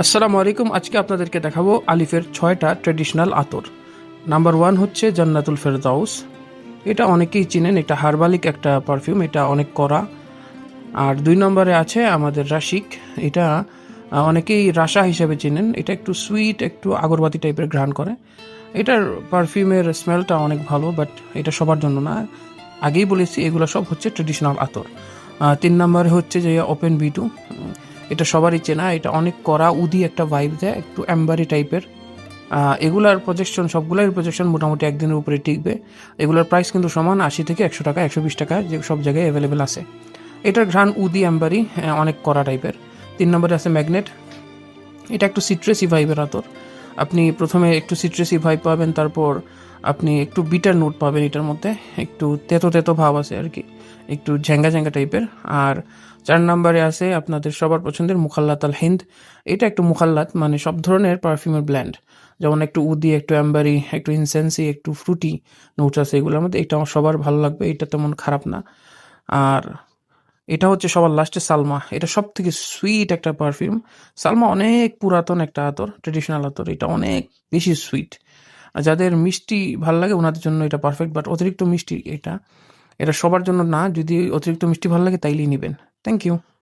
আসসালামু আলাইকুম। আজকে আপনাদেরকে দেখাবো আলিফের ৬টা ট্র্যাডিশনাল আতর। নাম্বার 1 হচ্ছে জান্নাতুল ফেরদাউস। এটা অনেকেই চিনেন, এটা হার্বালিক একটা পারফিউম, এটা অনেক কড়া। আর ২ নম্বরে আছে আমাদের রাশিক। এটা অনেকেই রাশা হিসেবে চিনেন। এটা একটু সুইট, একটু আগরবাতি টাইপের ঘ্রাণ করে। এটার পারফিউমের স্মেলটা অনেক ভালো, বাট এটা সবার জন্য না। আগেই বলেছি এগুলো সব হচ্ছে ট্র্যাডিশনাল আতর। ৩ নম্বরে হচ্ছে যে ওপেন বি2। এটা সবারই চেনা, এটা অনেক কড়া উদি একটা ভাইব দেয়, একটু অ্যাম্বারি টাইপের। এগুলার প্রজেকশন, সবগুলোর প্রজেকশন মোটামুটি একদিনের উপরে টিকবে। এগুলোর প্রাইস কিন্তু সমান ৮০ থেকে ১০০ টাকা, ১২০ টাকা, যে সব জায়গায় অ্যাভেলেবেল আছে। এটার ঘ্রাণ উদি অ্যাম্বারি, অনেক কড়া টাইপের। ৩ নম্বরে আছে ম্যাগনেট। এটা একটু সিট্রেসি ভাইবের আতর। আপনি প্রথমে একটু সিট্রেসি ভাইব পাবেন, তারপর আপনি একটু বিটার নোট পাবেন এটার মধ্যে, একটু তেতো তেতো ভাব আছে আর কি, একটু ঝ্যাঙ্গা ঝ্যাঙ্গা টাইপের। আর ৪ নম্বরে আছে আপনাদের সবার পছন্দের মুখাল্লাত আল হিন্দ। এটা একটু মুখাল্লাত মানে সব ধরনের পারফিউমের ব্ল্যান্ড, যেমন একটু উদি, একটু অ্যাম্বারি, একটু ইনসেন্সি, একটু ফ্রুটি নোট আছে এগুলোর মধ্যে। এটা আমার সবার ভালো লাগবে, এটা তেমন খারাপ না। আর এটা হচ্ছে সবার লাস্টে সালমা। এটা সব থেকে সুইট একটা পারফিউম। সালমা অনেক পুরাতন একটা আতর, ট্রেডিশনাল আতর। এটা অনেক বেশি সুইট। আর যাদের মিষ্টি ভাল লাগে ওনাদের জন্য এটা পারফেক্ট, বাট অতিরিক্ত মিষ্টি এটা, এটা সবার জন্য না। যদি অতিরিক্ত মিষ্টি ভালো লাগে তাইলেই নেবেন। Thank you.